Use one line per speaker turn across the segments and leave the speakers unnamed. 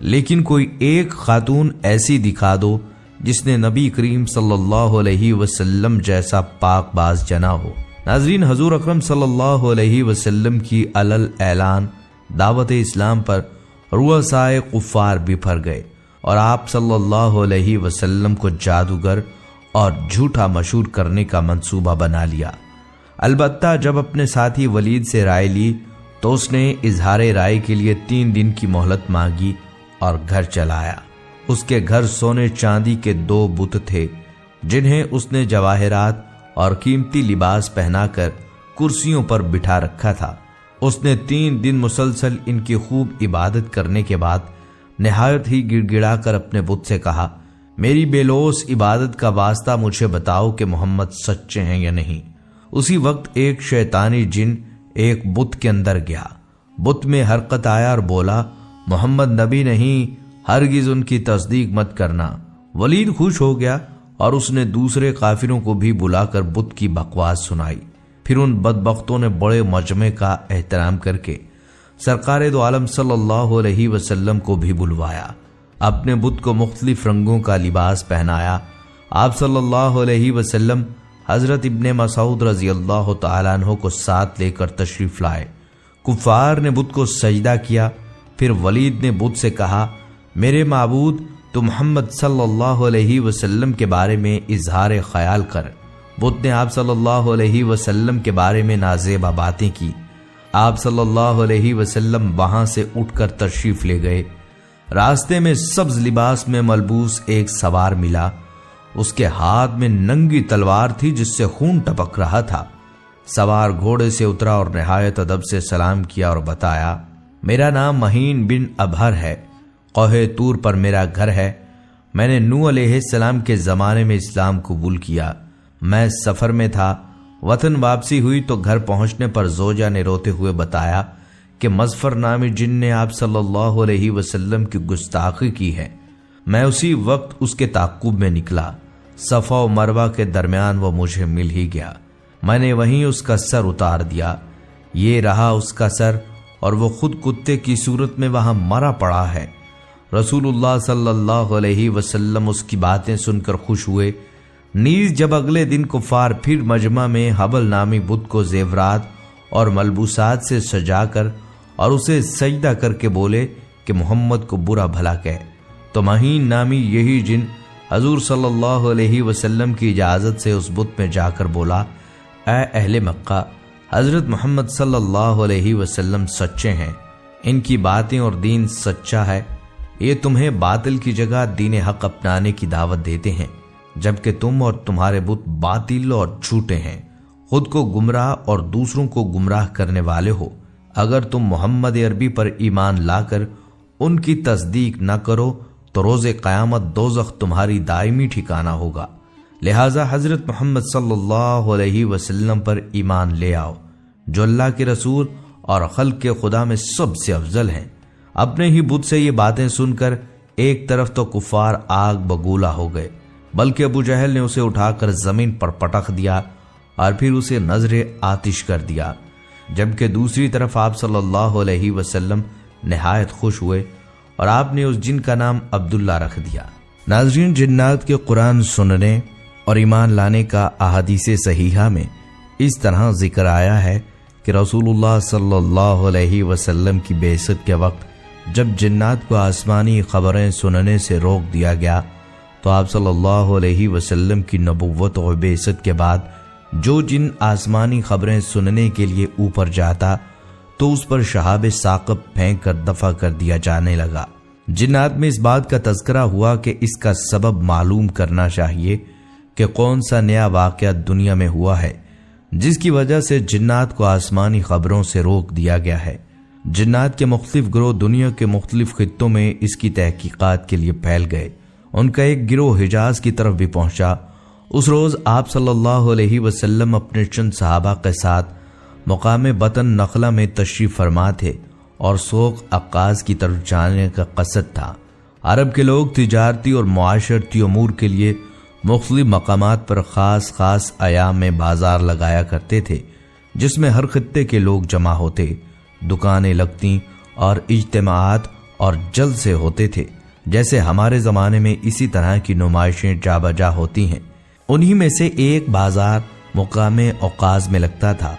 لیکن کوئی ایک خاتون ایسی دکھا دو جس نے نبی کریم صلی اللہ علیہ وسلم جیسا پاک باز جنا ہو۔ ناظرین، حضور اکرم صلی اللہ علیہ وسلم کی علل اعلان دعوت اسلام پر رؤسائے کفار بفر گئے اور آپ صلی اللہ علیہ وسلم کو جادوگر اور جھوٹا مشہور کرنے کا منصوبہ بنا لیا۔ البتہ جب اپنے ساتھی ولید سے رائے لی تو اس نے اظہار رائے کے لیے 3 دن کی مہلت مانگی اور گھر چلایا۔ اس کے گھر سونے چاندی کے 2 بت تھے جنہیں اس نے جواہرات اور قیمتی لباس پہنا کر کرسیوں پر بٹھا رکھا تھا۔ اس نے 3 دن مسلسل ان کی خوب عبادت کرنے کے بعد نہایت ہی گڑ گڑا کر اپنے بت سے کہا، میری بے لوث عبادت کا واسطہ مجھے بتاؤ کہ محمد سچے ہیں یا نہیں۔ اسی وقت ایک شیطانی جن ایک بت کے اندر گیا، بت میں حرکت آیا اور بولا، محمد نبی نہیں، ہرگز ان کی تصدیق مت کرنا۔ ولید خوش ہو گیا اور اس نے دوسرے کافروں کو بھی بلا کر بت کی بکواس سنائی۔ پھر ان بدبختوں نے بڑے مجمع کا احترام کر کے سرکار دو عالم صلی اللہ علیہ وسلم کو بھی بلوایا، اپنے بت کو مختلف رنگوں کا لباس پہنایا۔ آپ صلی اللہ علیہ وسلم حضرت ابن مسعود رضی اللہ تعالیٰ عنہ کو ساتھ لے کر تشریف لائے۔ کفار نے بت کو سجدہ کیا۔ پھر ولید نے بت سے کہا، میرے معبود، تو محمد صلی اللہ علیہ وسلم کے بارے میں اظہار خیال کر۔ بت نے آپ صلی اللہ علیہ وسلم کے بارے میں نازیبا باتیں کی۔ آپ صلی اللہ علیہ وسلم وہاں سے اٹھ کر تشریف لے گئے۔ راستے میں سبز لباس میں ملبوس ایک سوار ملا۔ اس کے ہاتھ میں ننگی تلوار تھی جس سے خون ٹپک رہا تھا۔ سوار گھوڑے سے اترا اور نہایت ادب سے سلام کیا اور بتایا، میرا نام مہین بن ابہر ہے، کوہ طور پر میرا گھر ہے۔ میں نے نوح علیہ السلام کے زمانے میں اسلام قبول کیا۔ میں سفر میں تھا، وطن واپسی ہوئی تو گھر پہنچنے پر زوجہ نے روتے ہوئے بتایا کہ مظفر نامی جن نے آپ صلی اللہ علیہ وسلم کی گستاخی کی ہے۔ میں اسی وقت اس کے تعقب میں نکلا۔ صفا و مروہ کے درمیان وہ مجھے مل ہی گیا۔ میں نے وہیں اس کا سر اتار دیا۔ یہ رہا اس کا سر، اور وہ خود کتے کی صورت میں وہاں مرا پڑا ہے۔ رسول اللہ صلی اللہ علیہ وسلم اس کی باتیں سن کر خوش ہوئے۔ نیز جب اگلے دن کفار پھر مجمع میں حبل نامی بت کو زیورات اور ملبوسات سے سجا کر اور اسے سجدہ کر کے بولے کہ محمد کو برا بھلا کہے، تو مہین نامی یہی جن حضور صلی اللہ علیہ وسلم کی اجازت سے اس بت میں جا کر بولا، اے اہل مکہ، حضرت محمد صلی اللہ علیہ وسلم سچے ہیں، ان کی باتیں اور دین سچا ہے۔ یہ تمہیں باطل کی جگہ دین حق اپنانے کی دعوت دیتے ہیں، جبکہ تم اور تمہارے بت باطل اور جھوٹے ہیں، خود کو گمراہ اور دوسروں کو گمراہ کرنے والے ہو۔ اگر تم محمد عربی پر ایمان لا کر ان کی تصدیق نہ کرو تو روز قیامت دوزخ تمہاری دائمی ٹھکانہ ہوگا۔ لہٰذا حضرت محمد صلی اللہ علیہ وسلم پر ایمان لے آؤ، جو اللہ کے رسول اور خلق کے خدا میں سب سے افضل ہیں۔ اپنے ہی بت سے یہ باتیں سن کر ایک طرف تو کفار آگ بگولا ہو گئے، بلکہ ابو جہل نے اسے اٹھا کر زمین پر پٹخ دیا اور پھر اسے نذر آتش کر دیا، جبکہ دوسری طرف آپ صلی اللہ علیہ وسلم نہایت خوش ہوئے اور آپ نے اس جن کا نام عبداللہ رکھ دیا۔ ناظرین، جنات کے قرآن سننے اور ایمان لانے کا احادیث صحیحہ میں اس طرح ذکر آیا ہے کہ رسول اللہ صلی اللہ علیہ وسلم کی بعثت کے وقت جب جنات کو آسمانی خبریں سننے سے روک دیا گیا تو آپ صلی اللہ علیہ وسلم کی نبوت اور بعثت کے بعد جو جن آسمانی خبریں سننے کے لیے اوپر جاتا تو اس پر شہاب ثاقب پھینک کر دفع کر دیا جانے لگا۔ جنات میں اس بات کا تذکرہ ہوا کہ اس کا سبب معلوم کرنا چاہیے کہ کون سا نیا واقعہ دنیا میں ہوا ہے جس کی وجہ سے جنات کو آسمانی خبروں سے روک دیا گیا ہے۔ جنات کے مختلف گروہ دنیا کے مختلف خطوں میں اس کی تحقیقات کے لیے پھیل گئے۔ ان کا ایک گروہ حجاز کی طرف بھی پہنچا۔ اس روز آپ صلی اللہ علیہ وسلم اپنے چند صحابہ کے ساتھ مقام بطن نخلہ میں تشریف فرما تھے اور سوق عکاظ کی طرف جانے کا قصد تھا۔ عرب کے لوگ تجارتی اور معاشرتی امور کے لیے مختلف مقامات پر خاص خاص ایام میں بازار لگایا کرتے تھے جس میں ہر خطے کے لوگ جمع ہوتے، دکانیں لگتیں اور اجتماعات اور جلد سے ہوتے تھے، جیسے ہمارے زمانے میں اسی طرح کی نمائشیں جا بجا ہوتی ہیں۔ انہی میں سے ایک بازار مقام اوقاز میں لگتا تھا۔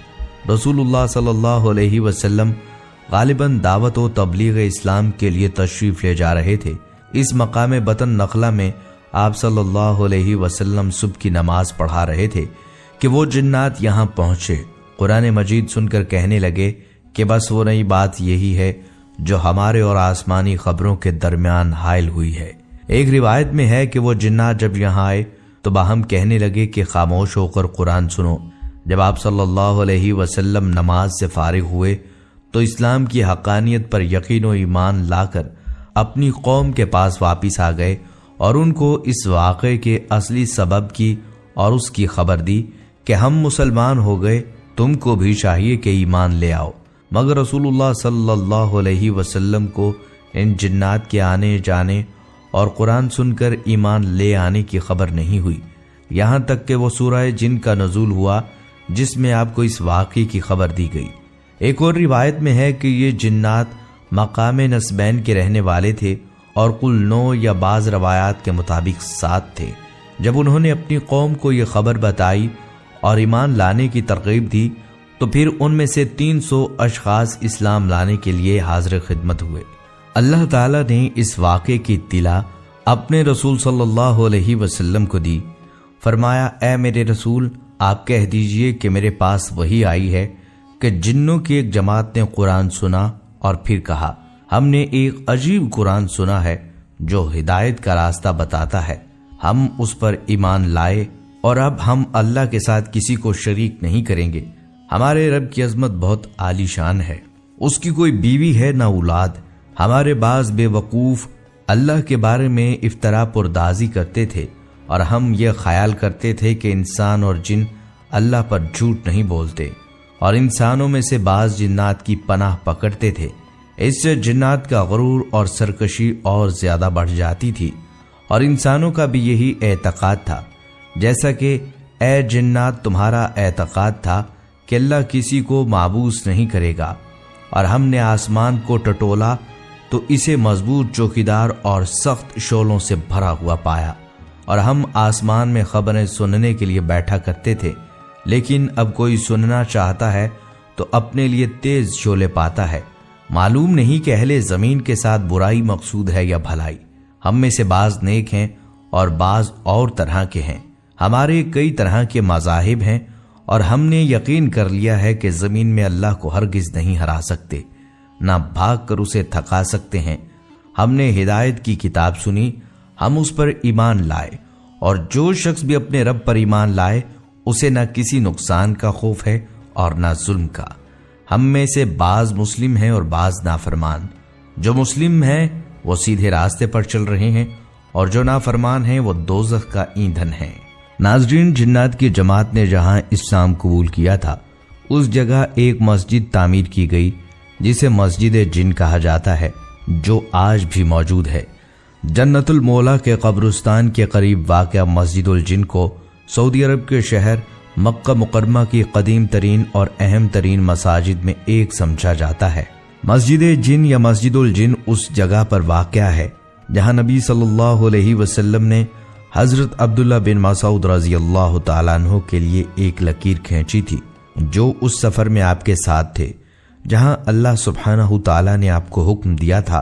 رسول اللہ صلی اللہ علیہ وسلم غالباً دعوت و تبلیغ اسلام کے لیے تشریف لے جا رہے تھے۔ اس مقام بطن نخلہ میں آپ صلی اللہ علیہ وسلم صبح کی نماز پڑھا رہے تھے کہ وہ جنات یہاں پہنچے۔ قرآن مجید سن کر کہنے لگے کہ بس وہ نئی بات یہی ہے جو ہمارے اور آسمانی خبروں کے درمیان حائل ہوئی ہے۔ ایک روایت میں ہے کہ وہ جنات جب یہاں آئے تو باہم کہنے لگے کہ خاموش ہو کر قرآن سنو۔ جب آپ صلی اللہ علیہ وسلم نماز سے فارغ ہوئے تو اسلام کی حقانیت پر یقین و ایمان لا کر اپنی قوم کے پاس واپس آ گئے اور ان کو اس واقعے کے اصلی سبب کی اور اس کی خبر دی کہ ہم مسلمان ہو گئے، تم کو بھی چاہیے کہ ایمان لے آؤ۔ مگر رسول اللہ صلی اللہ علیہ وسلم کو ان جنات کے آنے جانے اور قرآن سن کر ایمان لے آنے کی خبر نہیں ہوئی، یہاں تک کہ وہ سورہ جن کا نزول ہوا جس میں آپ کو اس واقعے کی خبر دی گئی۔ ایک اور روایت میں ہے کہ یہ جنات مقام نسبین کے رہنے والے تھے اور کل 9 یا بعض روایات کے مطابق 7 تھے۔ جب انہوں نے اپنی قوم کو یہ خبر بتائی اور ایمان لانے کی ترغیب دی تو پھر ان میں سے 300 اشخاص اسلام لانے کے لیے حاضر خدمت ہوئے۔ اللہ تعالیٰ نے اس واقعے کی اطلاع اپنے رسول صلی اللہ علیہ وسلم کو دی۔ فرمایا، اے میرے رسول، آپ کہہ دیجئے کہ میرے پاس وحی آئی ہے کہ جنوں کی ایک جماعت نے قرآن سنا اور پھر کہا، ہم نے ایک عجیب قرآن سنا ہے جو ہدایت کا راستہ بتاتا ہے، ہم اس پر ایمان لائے اور اب ہم اللہ کے ساتھ کسی کو شریک نہیں کریں گے۔ ہمارے رب کی عظمت بہت عالی شان ہے، اس کی کوئی بیوی ہے نہ اولاد۔ ہمارے بعض بے وقوف اللہ کے بارے میں افترا پردازی کرتے تھے اور ہم یہ خیال کرتے تھے کہ انسان اور جن اللہ پر جھوٹ نہیں بولتے، اور انسانوں میں سے بعض جنات کی پناہ پکڑتے تھے۔ اس سے جنات کا غرور اور سرکشی اور زیادہ بڑھ جاتی تھی، اور انسانوں کا بھی یہی اعتقاد تھا، جیسا کہ اے جنات تمہارا اعتقاد تھا کہ اللہ کسی کو معبوس نہیں کرے گا، اور ہم نے آسمان کو ٹٹولا تو اسے مضبوط چوکیدار اور سخت شعلوں سے بھرا ہوا پایا، اور ہم آسمان میں خبریں سننے کے لیے بیٹھا کرتے تھے، لیکن اب کوئی سننا چاہتا ہے تو اپنے لیے تیز شعلے پاتا ہے۔ معلوم نہیں کہ اہل زمین کے ساتھ برائی مقصود ہے یا بھلائی۔ ہم میں سے بعض نیک ہیں اور بعض اور طرح کے ہیں۔ ہمارے کئی طرح کے مذاہب ہیں اور ہم نے یقین کر لیا ہے کہ زمین میں اللہ کو ہرگز نہیں ہرا سکتے، نہ بھاگ کر اسے تھکا سکتے ہیں۔ ہم نے ہدایت کی کتاب سنی، ہم اس پر ایمان لائے، اور جو شخص بھی اپنے رب پر ایمان لائے اسے نہ کسی نقصان کا خوف ہے اور نہ ظلم کا۔ ہم میں سے بعض مسلم ہیں اور بعض نافرمان۔ جو مسلم ہیں وہ سیدھے راستے پر چل رہے ہیں، اور جو نافرمان ہیں وہ دوزخ کا ایندھن ہیں۔ ناظرین، جنات کی جماعت نے جہاں اسلام قبول کیا تھا اس جگہ ایک مسجد تعمیر کی گئی جسے مسجد جن کہا جاتا ہے، جو آج بھی موجود ہے۔ جنت المولا کے قبرستان کے قریب واقع مسجد الجن کو سعودی عرب کے شہر مکہ مکرمہ کی قدیم ترین اور اہم ترین مساجد میں ایک سمجھا جاتا ہے۔ مسجد جن یا مسجد الجن اس جگہ پر واقع ہے جہاں نبی صلی اللہ علیہ وسلم نے حضرت عبداللہ بن مسعود رضی اللہ تعالیٰ عنہ کے لیے ایک لکیر کھینچی تھی، جو اس سفر میں آپ کے ساتھ تھے، جہاں اللہ سبحانہ تعالیٰ نے آپ کو حکم دیا تھا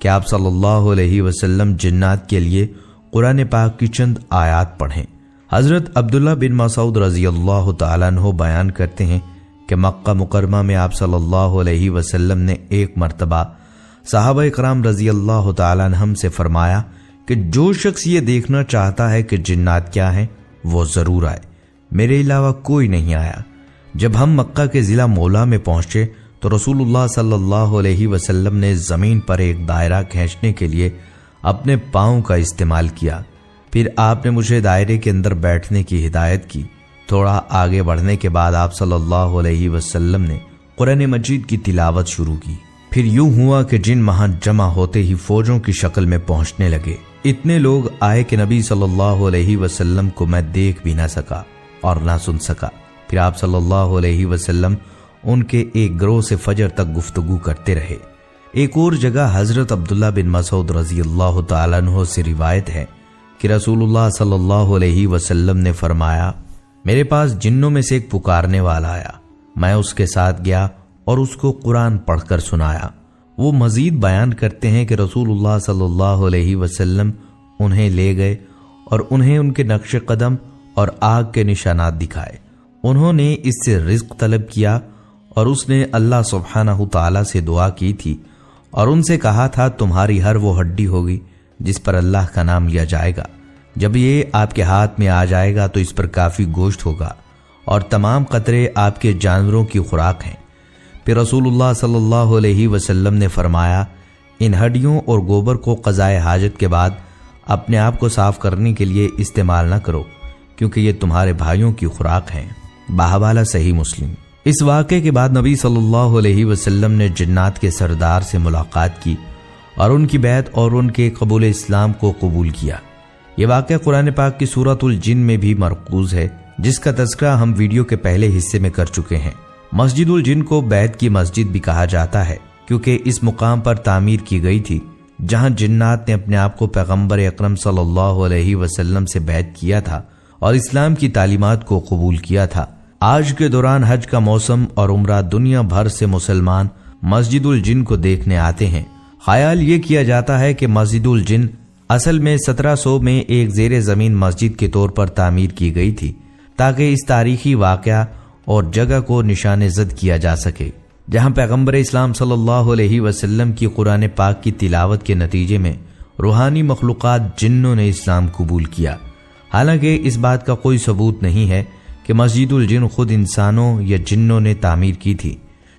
کہ آپ صلی اللہ علیہ وسلم جنات کے لیے قرآن پاک کی چند آیات پڑھیں۔ حضرت عبداللہ بن مسعود رضی اللہ تعالیٰ عنہ بیان کرتے ہیں کہ مکہ مکرمہ میں آپ صلی اللہ علیہ وسلم نے ایک مرتبہ صحابہ اکرام رضی اللہ تعالیٰ عنہم سے فرمایا کہ جو شخص یہ دیکھنا چاہتا ہے کہ جنات کیا ہیں وہ ضرور آئے، میرے علاوہ کوئی نہیں آیا۔ جب ہم مکہ کے ضلع مولا میں پہنچے تو رسول اللہ صلی اللہ علیہ وسلم نے زمین پر ایک دائرہ کھینچنے کے لیے اپنے پاؤں کا استعمال کیا، پھر آپ نے مجھے دائرے کے اندر بیٹھنے کی ہدایت کی۔ تھوڑا آگے بڑھنے کے بعد آپ صلی اللہ علیہ وسلم نے قرآن مجید کی تلاوت شروع کی۔ پھر یوں ہوا کہ جن وہاں جمع ہوتے ہی فوجوں کی شکل میں پہنچنے لگے۔ اتنے لوگ آئے کہ نبی صلی اللہ علیہ وسلم کو میں دیکھ بھی نہ سکا اور نہ سن سکا۔ پھر آپ صلی اللہ علیہ وسلم ان کے ایک گروہ سے فجر تک گفتگو کرتے رہے۔ ایک اور جگہ حضرت عبداللہ بن مسعود رضی اللہ تعالیٰ عنہ سے روایت ہے کہ رسول اللہ صلی اللہ علیہ وسلم نے فرمایا، میرے پاس جنوں میں سے ایک پکارنے والا آیا، میں اس کے ساتھ گیا اور اس کو قرآن پڑھ کر سنایا۔ وہ مزید بیان کرتے ہیں کہ رسول اللہ صلی اللہ علیہ وسلم انہیں لے گئے اور انہیں ان کے نقش قدم اور آگ کے نشانات دکھائے۔ انہوں نے اس سے رزق طلب کیا اور اس نے اللہ سبحانہ تعالیٰ سے دعا کی تھی اور ان سے کہا تھا، تمہاری ہر وہ ہڈی ہوگی جس پر اللہ کا نام لیا جائے گا، جب یہ آپ کے ہاتھ میں آ جائے گا تو اس پر کافی گوشت ہوگا اور تمام قطرے آپ کے جانوروں کی خوراک ہیں۔ پھر رسول اللہ صلی اللہ علیہ وسلم نے فرمایا، ان ہڈیوں اور گوبر کو قضائے حاجت کے بعد اپنے آپ کو صاف کرنے کے لیے استعمال نہ کرو، کیونکہ یہ تمہارے بھائیوں کی خوراک ہیں۔ بحوالہ صحیح مسلم۔ اس واقعے کے بعد نبی صلی اللہ علیہ وسلم نے جنات کے سردار سے ملاقات کی اور ان کی بیعت اور ان کے قبول اسلام کو قبول کیا۔ یہ واقعہ قرآن پاک کی سورۃ الجن میں بھی مرکوز ہے، جس کا تذکرہ ہم ویڈیو کے پہلے حصے میں کر چکے ہیں۔ مسجد الجن کو بیعت کی مسجد بھی کہا جاتا ہے، کیونکہ اس مقام پر تعمیر کی گئی تھی جہاں جنات نے اپنے آپ کو پیغمبر اکرم صلی اللہ علیہ وسلم سے بیعت کیا تھا اور اسلام کی تعلیمات کو قبول کیا تھا۔ آج کے دوران حج کا موسم اور عمرہ دنیا بھر سے مسلمان مسجد الجن کو دیکھنے آتے ہیں۔ خیال یہ کیا جاتا ہے کہ مسجد الجن اصل میں 1700 میں ایک زیر زمین مسجد کے طور پر تعمیر کی گئی تھی تاکہ اس تاریخی واقعہ اور جگہ کو نشان زد کیا جا سکے جہاں پیغمبر اسلام صلی اللہ علیہ وسلم کی قرآن پاک کی تلاوت کے نتیجے میں روحانی مخلوقات جنوں نے اسلام قبول کیا۔ حالانکہ اس بات کا کوئی ثبوت نہیں ہے کہ مسجد الجن خود انسانوں یا جنوں نے تعمیر کی تھی۔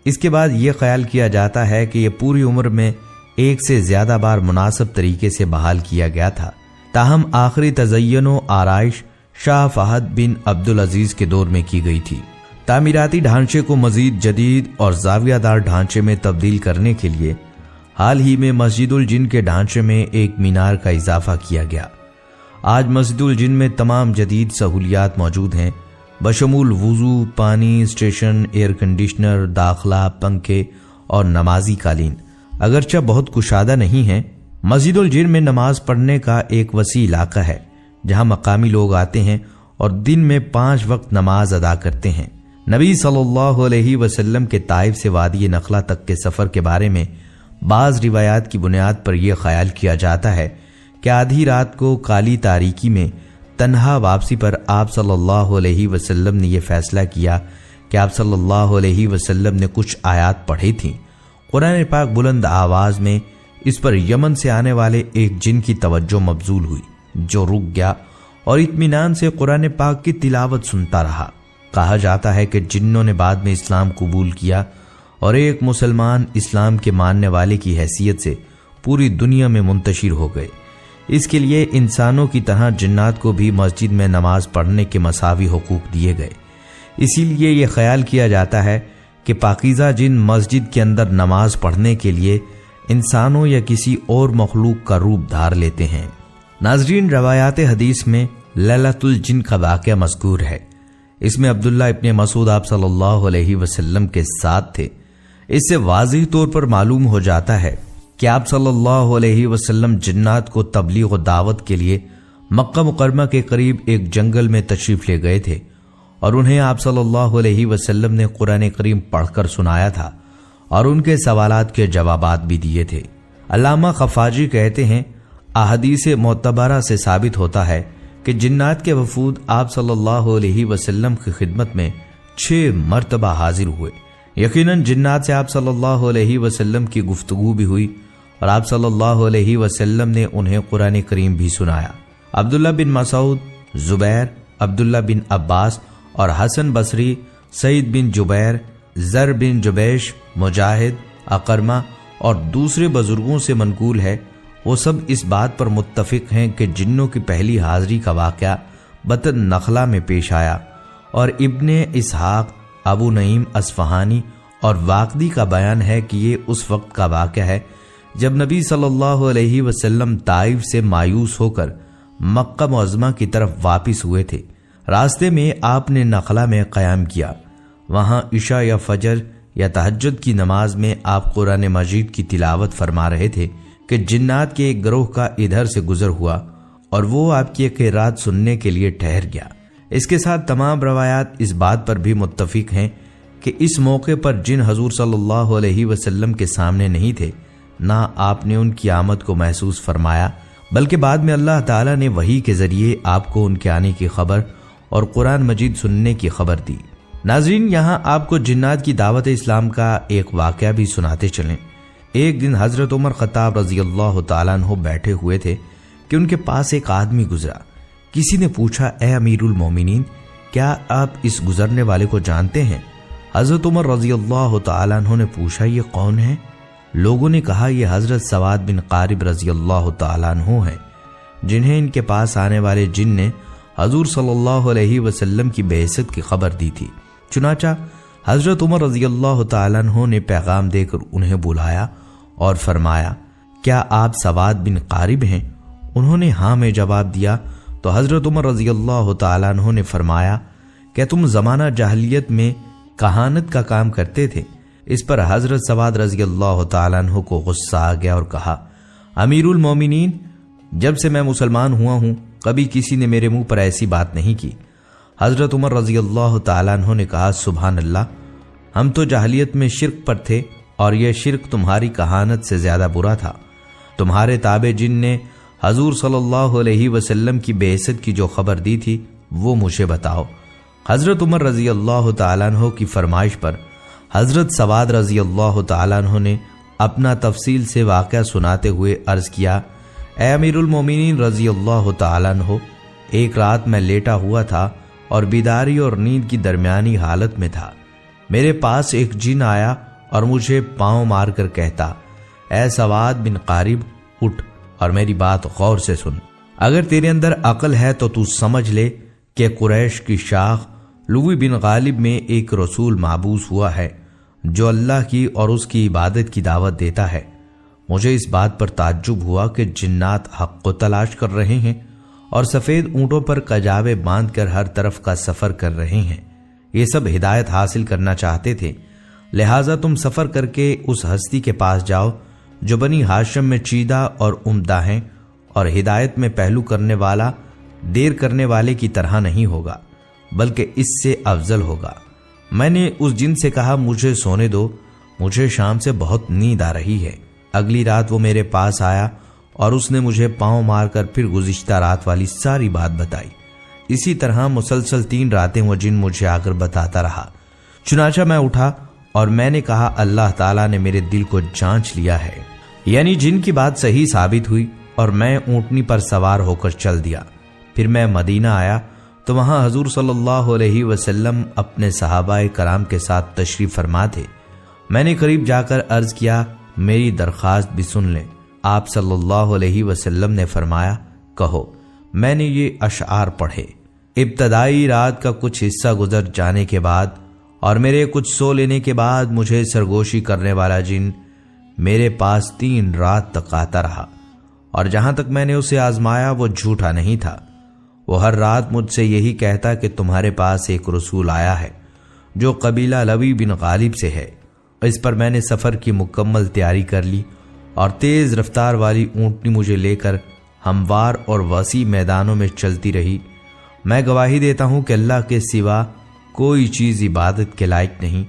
اس کے بعد یہ خیال کیا جاتا ہے کہ یہ پوری عمر میں ایک سے زیادہ بار مناسب طریقے سے بحال کیا گیا تھا، تاہم آخری تزئین و آرائش شاہ فہد بن عبدالعزیز کے دور میں کی گئی تھی۔ تعمیراتی ڈھانچے کو مزید جدید اور زاویہ دار ڈھانچے میں تبدیل کرنے کے لیے حال ہی میں مسجد الجن کے ڈھانچے میں ایک مینار کا اضافہ کیا گیا۔ آج مسجد الجن میں تمام جدید سہولیات موجود ہیں، بشمول وضو، پانی، اسٹیشن، ایئر کنڈیشنر، داخلہ، پنکھے اور نمازی قالین۔ اگرچہ بہت کشادہ نہیں ہے، مسجد الجن میں نماز پڑھنے کا ایک وسیع علاقہ ہے جہاں مقامی لوگ آتے ہیں اور دن میں 5 وقت نماز ادا کرتے ہیں۔ نبی صلی اللہ علیہ وسلم کے طائف سے وادی نخلہ تک کے سفر کے بارے میں بعض روایات کی بنیاد پر یہ خیال کیا جاتا ہے کہ آدھی رات کو کالی تاریکی میں تنہا واپسی پر آپ صلی اللہ علیہ وسلم نے یہ فیصلہ کیا کہ آپ صلی اللہ علیہ وسلم نے کچھ آیات پڑھی تھیں۔ قرآن پاک بلند آواز میں اس پر یمن سے آنے والے ایک جن کی توجہ مبذول ہوئی، جو رک گیا اور اطمینان سے قرآن پاک کی تلاوت سنتا رہا۔ کہا جاتا ہے کہ جنوں نے بعد میں اسلام قبول کیا اور ایک مسلمان اسلام کے ماننے والے کی حیثیت سے پوری دنیا میں منتشر ہو گئے۔ اس کے لیے انسانوں کی طرح جنات کو بھی مسجد میں نماز پڑھنے کے مساوی حقوق دیے گئے۔ اسی لیے یہ خیال کیا جاتا ہے کہ پاکیزہ جن مسجد کے اندر نماز پڑھنے کے لیے انسانوں یا کسی اور مخلوق کا روپ دھار لیتے ہیں۔ ناظرین، روایات حدیث میں لیلۃ الجن کا واقعہ مذکور ہے۔ اس میں عبداللہ ابن مسعود آپ صلی اللہ علیہ وسلم کے ساتھ تھے۔ اس سے واضح طور پر معلوم ہو جاتا ہے کہ آپ صلی اللہ علیہ وسلم جنات کو تبلیغ و دعوت کے لیے مکہ مکرمہ کے قریب ایک جنگل میں تشریف لے گئے تھے اور انہیں آپ صلی اللہ علیہ وسلم نے قرآن کریم پڑھ کر سنایا تھا اور ان کے سوالات کے جوابات بھی دیے تھے۔ علامہ خفاجی کہتے ہیں، احادیث معتبرہ سے ثابت ہوتا ہے کہ جنات کے وفود آپ صلی اللہ علیہ وسلم کی خدمت میں 6 مرتبہ حاضر ہوئے۔ یقیناً جنات سے آپ صلی اللہ علیہ وسلم کی گفتگو بھی ہوئی اور آپ صلی اللہ علیہ وسلم نے انہیں قرآن کریم بھی سنایا۔ عبداللہ بن مسعود، زبیر، عبداللہ بن عباس اور حسن بصری، سعید بن جبیر، زر بن جبیش، مجاہد، اقرمہ اور دوسرے بزرگوں سے منقول ہے، وہ سب اس بات پر متفق ہیں کہ جنوں کی پہلی حاضری کا واقعہ بطن نخلہ میں پیش آیا، اور ابن اسحاق، ابو نعیم اصفہانی اور واقدی کا بیان ہے کہ یہ اس وقت کا واقعہ ہے جب نبی صلی اللہ علیہ وسلم طائف سے مایوس ہو کر مکہ معظمہ کی طرف واپس ہوئے تھے۔ راستے میں آپ نے نخلہ میں قیام کیا، وہاں عشاء یا فجر یا تہجد کی نماز میں آپ قرآن مجید کی تلاوت فرما رہے تھے کہ جنات کے ایک گروہ کا ادھر سے گزر ہوا اور وہ آپ کی قرات سننے کے لیے ٹھہر گیا۔ اس کے ساتھ تمام روایات اس بات پر بھی متفق ہیں کہ اس موقع پر جن حضور صلی اللہ علیہ وسلم کے سامنے نہیں تھے، نہ آپ نے ان کی آمد کو محسوس فرمایا، بلکہ بعد میں اللہ تعالیٰ نے وحی کے ذریعے آپ کو ان کے آنے کی خبر اور قرآن مجید سننے کی خبر دی۔ ناظرین، یہاں آپ کو جنات کی دعوت اسلام کا ایک واقعہ بھی سناتے چلیں۔ ایک دن حضرت عمر خطاب رضی اللہ تعالیٰ عنہ بیٹھے ہوئے تھے کہ ان کے پاس ایک آدمی گزرا۔ کسی نے پوچھا، اے امیر المومنین، کیا آپ اس گزرنے والے کو جانتے ہیں؟ حضرت عمر رضی اللہ تعالیٰ عنہ نے پوچھا، یہ کون ہے؟ لوگوں نے کہا، یہ حضرت سواد بن قارب رضی اللہ تعالیٰ عنہ ہیں، جنہیں ان کے پاس آنے والے جن نے حضور صلی اللہ علیہ وسلم کی بعثت کی خبر دی تھی۔ چنانچہ حضرت عمر رضی اللہ تعالیٰ عنہ نے پیغام دے کر انہیں بلایا اور فرمایا، کیا آپ سواد بن قارب ہیں؟ انہوں نے ہاں میں جواب دیا تو حضرت عمر رضی اللہ تعالیٰ عنہ نے فرمایا، کیا تم زمانہ جاہلیت میں کہانت کا کام کرتے تھے؟ اس پر حضرت سواد رضی اللہ تعالیٰ عنہ کو غصہ آ گیا اور کہا، امیر المومنین، جب سے میں مسلمان ہوا ہوں کبھی کسی نے میرے منہ پر ایسی بات نہیں کی۔ حضرت عمر رضی اللہ تعالیٰ عنہ نے کہا، سبحان اللہ، ہم تو جاہلیت میں شرک پر تھے اور یہ شرک تمہاری کہانت سے زیادہ برا تھا۔ تمہارے تابع جن نے حضور صلی اللہ علیہ وسلم کی بعثت کی جو خبر دی تھی وہ مجھے بتاؤ۔ حضرت عمر رضی اللہ تعالیٰ عنہ کی فرمائش پر حضرت سواد رضی اللہ تعالیٰ عنہ نے اپنا تفصیل سے واقعہ سناتے ہوئے عرض کیا، اے امیر المومنین رضی اللہ تعالیٰ عنہ، ایک رات میں لیٹا ہوا تھا اور بیداری اور نیند کی درمیانی حالت میں تھا۔ میرے پاس ایک جن آیا اور مجھے پاؤں مار کر کہتا، اے سواد بن قارب، اٹھ اور میری بات غور سے سن۔ اگر تیرے اندر عقل ہے تو تو سمجھ لے کہ قریش کی شاخ لوی بن غالب میں ایک رسول معبوس ہوا ہے جو اللہ کی اور اس کی عبادت کی دعوت دیتا ہے۔ مجھے اس بات پر تعجب ہوا کہ جنات حق کو تلاش کر رہے ہیں اور سفید اونٹوں پر کجاوے باندھ کر ہر طرف کا سفر کر رہے ہیں۔ یہ سب ہدایت حاصل کرنا چاہتے تھے، لہٰذا تم سفر کر کے اس ہستی کے پاس جاؤ جو بنی ہاشم میں چیدہ اور عمدہ ہیں، اور ہدایت میں پہلو کرنے والا دیر کرنے والے کی طرح نہیں ہوگا بلکہ اس سے افضل ہوگا۔ میں نے اس جن سے کہا، مجھے سونے دو، مجھے شام سے بہت نیند آ رہی ہے۔ اگلی رات وہ میرے پاس آیا اور اس نے مجھے پاؤں مار کر پھر گزشتہ رات والی ساری بات بتائی۔ اسی طرح مسلسل 3 راتیں وہ جن مجھے آ کر بتاتا رہا۔ چنانچہ میں اٹھا اور میں نے کہا، اللہ تعالیٰ نے میرے دل کو جانچ لیا ہے، یعنی جن کی بات صحیح ثابت ہوئی اور میں اونٹنی پر سوار ہو کر چل دیا۔ پھر میں مدینہ آیا تو وہاں حضور صلی اللہ علیہ وسلم اپنے صحابہ کرام کے ساتھ تشریف فرما تھے۔ میں نے قریب جا کر عرض کیا، میری درخواست بھی سن لیں۔ آپ صلی اللہ علیہ وسلم نے فرمایا، کہو۔ میں نے یہ اشعار پڑھے۔ ابتدائی رات کا کچھ حصہ گزر جانے کے بعد اور میرے کچھ سو لینے کے بعد مجھے سرگوشی کرنے والا جن میرے پاس 3 رات تک آتا رہا، اور جہاں تک میں نے اسے آزمایا وہ جھوٹا نہیں تھا۔ وہ ہر رات مجھ سے یہی کہتا کہ تمہارے پاس ایک رسول آیا ہے جو قبیلہ لوی بن غالب سے ہے۔ اس پر میں نے سفر کی مکمل تیاری کر لی اور تیز رفتار والی اونٹنی مجھے لے کر ہموار اور وسیع میدانوں میں چلتی رہی۔ میں گواہی دیتا ہوں کہ اللہ کے سوا کوئی چیز عبادت کے لائق نہیں،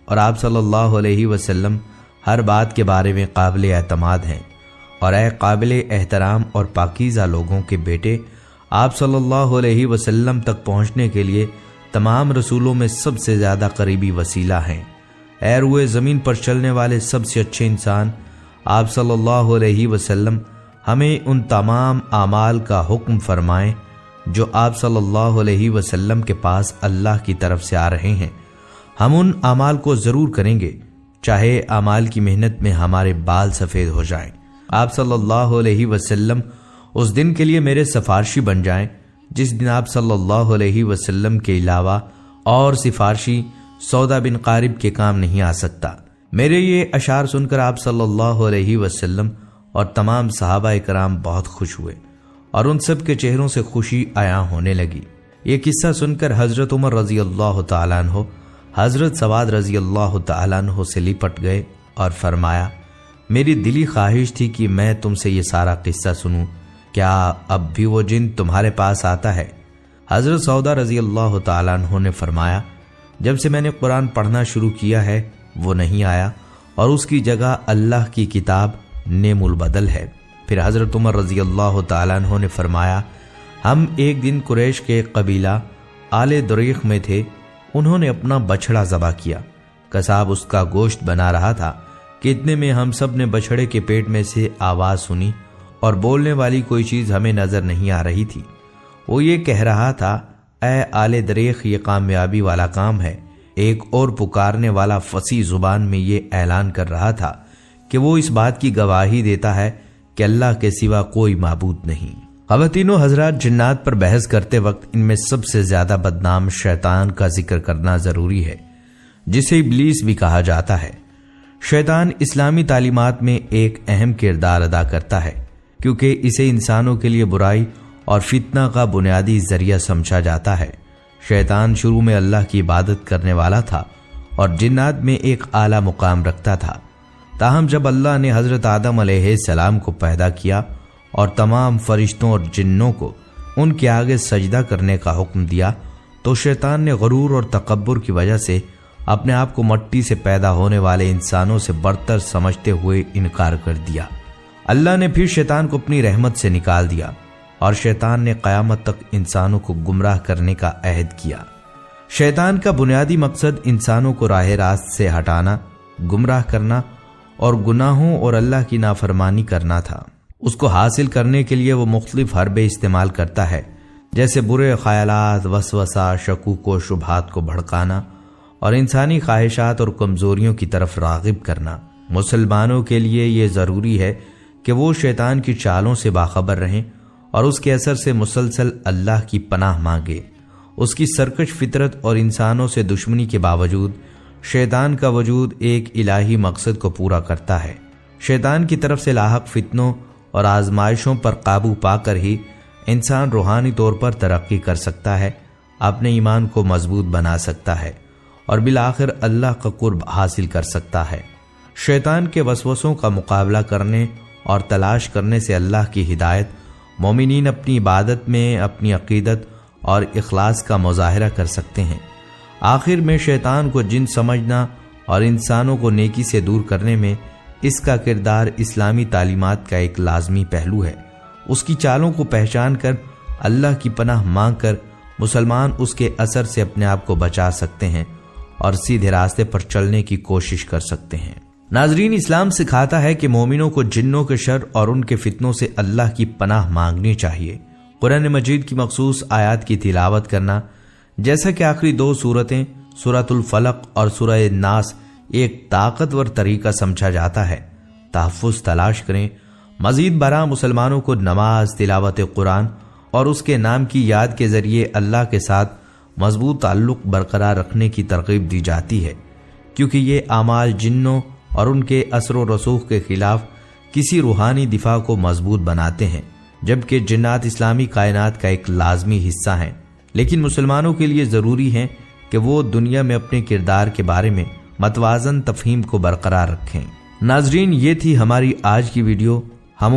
اور آپ صلی اللہ علیہ وسلم ہر بات کے بارے میں قابل اعتماد ہیں۔ اور اے قابل احترام اور پاکیزہ لوگوں کے بیٹے، آپ صلی اللہ علیہ وسلم تک پہنچنے کے لیے تمام رسولوں میں سب سے زیادہ قریبی وسیلہ ہیں۔ اے روئے زمین پر چلنے والے سب سے اچھے انسان، آپ صلی اللہ علیہ وسلم ہمیں ان تمام اعمال کا حکم فرمائیں جو آپ صلی اللہ علیہ وسلم کے پاس اللہ کی طرف سے آ رہے ہیں۔ ہم ان اعمال کو ضرور کریں گے، چاہے اعمال کی محنت میں ہمارے بال سفید ہو جائیں۔ آپ صلی اللہ علیہ وسلم اس دن کے لیے میرے سفارشی بن جائیں جس دن آپ صلی اللہ علیہ وسلم کے علاوہ اور سفارشی سودا بن قارب کے کام نہیں آ سکتا۔ میرے یہ اشعار سن کر آپ صلی اللہ علیہ وسلم اور تمام صحابہ کرام بہت خوش ہوئے اور ان سب کے چہروں سے خوشی عیاں ہونے لگی۔ یہ قصہ سن کر حضرت عمر رضی اللہ تعالیٰ عنہ حضرت سواد رضی اللہ تعالیٰ عنہ سے لپٹ گئے اور فرمایا، میری دلی خواہش تھی کہ میں تم سے یہ سارا قصہ سنوں، کیا اب بھی وہ جن تمہارے پاس آتا ہے؟ حضرت سودا رضی اللہ تعالیٰ عنہ نے فرمایا، جب سے میں نے قرآن پڑھنا شروع کیا ہے وہ نہیں آیا، اور اس کی جگہ اللہ کی کتاب نعم البدل ہے۔ پھر حضرت عمر رضی اللہ تعالیٰ عنہ نے فرمایا، ہم ایک دن قریش کے قبیلہ آل دریخ میں تھے، انہوں نے اپنا بچھڑا ذبح کیا، قصاب اس کا گوشت بنا رہا تھا کہ اتنے میں ہم سب نے بچھڑے کے پیٹ میں سے آواز سنی اور بولنے والی کوئی چیز ہمیں نظر نہیں آ رہی تھی۔ وہ یہ کہہ رہا تھا، اے آل دریخ، یہ کامیابی والا کام ہے۔ ایک اور پکارنے والا فصیح زبان میں یہ اعلان کر رہا تھا کہ وہ اس بات کی گواہی دیتا ہے کہ اللہ کے سوا کوئی معبود نہیں۔ خواتین و حضرات، جنات پر بحث کرتے وقت ان میں سب سے زیادہ بدنام شیطان کا ذکر کرنا ضروری ہے، جسے ابلیس بھی کہا جاتا ہے۔ شیطان اسلامی تعلیمات میں ایک اہم کردار ادا کرتا ہے، کیونکہ اسے انسانوں کے لیے برائی اور فتنہ کا بنیادی ذریعہ سمجھا جاتا ہے۔ شیطان شروع میں اللہ کی عبادت کرنے والا تھا اور جنات میں ایک اعلیٰ مقام رکھتا تھا، تاہم جب اللہ نے حضرت آدم علیہ السلام کو پیدا کیا اور تمام فرشتوں اور جنوں کو ان کے آگے سجدہ کرنے کا حکم دیا تو شیطان نے غرور اور تکبر کی وجہ سے اپنے آپ کو مٹی سے پیدا ہونے والے انسانوں سے برتر سمجھتے ہوئے انکار کر دیا۔ اللہ نے پھر شیطان کو اپنی رحمت سے نکال دیا اور شیطان نے قیامت تک انسانوں کو گمراہ کرنے کا عہد کیا۔ شیطان کا بنیادی مقصد انسانوں کو راہ راست سے ہٹانا، گمراہ کرنا اور گناہوں اور اللہ کی نافرمانی کرنا تھا۔ اس کو حاصل کرنے کے لیے وہ مختلف حربے استعمال کرتا ہے، جیسے برے خیالات، وسوسہ، شکوک و شبہات کو بھڑکانا اور انسانی خواہشات اور کمزوریوں کی طرف راغب کرنا۔ مسلمانوں کے لیے یہ ضروری ہے کہ وہ شیطان کی چالوں سے باخبر رہیں اور اس کے اثر سے مسلسل اللہ کی پناہ مانگے۔ اس کی سرکش فطرت اور انسانوں سے دشمنی کے باوجود شیطان کا وجود ایک الہی مقصد کو پورا کرتا ہے۔ شیطان کی طرف سے لاحق فتنوں اور آزمائشوں پر قابو پا کر ہی انسان روحانی طور پر ترقی کر سکتا ہے، اپنے ایمان کو مضبوط بنا سکتا ہے اور بالآخر اللہ کا قرب حاصل کر سکتا ہے۔ شیطان کے وسوسوں کا مقابلہ کرنے اور تلاش کرنے سے اللہ کی ہدایت مومنین اپنی عبادت میں اپنی عقیدت اور اخلاص کا مظاہرہ کر سکتے ہیں۔ آخر میں شیطان کو جن سمجھنا اور انسانوں کو نیکی سے دور کرنے میں اس کا کردار اسلامی تعلیمات کا ایک لازمی پہلو ہے۔ اس کی چالوں کو پہچان کر اللہ کی پناہ مانگ کر مسلمان اس کے اثر سے اپنے آپ کو بچا سکتے ہیں اور سیدھے راستے پر چلنے کی کوشش کر سکتے ہیں۔ ناظرین، اسلام سکھاتا ہے کہ مومنوں کو جنوں کے شر اور ان کے فتنوں سے اللہ کی پناہ مانگنی چاہیے۔ قرآن مجید کی مخصوص آیات کی تلاوت کرنا، جیسا کہ آخری دو سورتیں سورۃ الفلق اور سورہ الناس ایک طاقتور طریقہ سمجھا جاتا ہے۔ تحفظ تلاش کریں۔ مزید برآں مسلمانوں کو نماز، تلاوت قرآن اور اس کے نام کی یاد کے ذریعے اللہ کے ساتھ مضبوط تعلق برقرار رکھنے کی ترغیب دی جاتی ہے، کیونکہ یہ اعمال جنوں اور ان کے اثر و رسوخ کے خلاف کسی روحانی دفاع کو مضبوط بناتے ہیں، جبکہ جنات اسلامی کائنات کا ایک لازمی حصہ ہیں، لیکن مسلمانوں کے لیے ضروری ہے کہ وہ دنیا میں اپنے کردار کے بارے میں متوازن تفہیم کو برقرار رکھیں۔ ناظرین، یہ تھی ہماری آج کی ویڈیو۔ ہم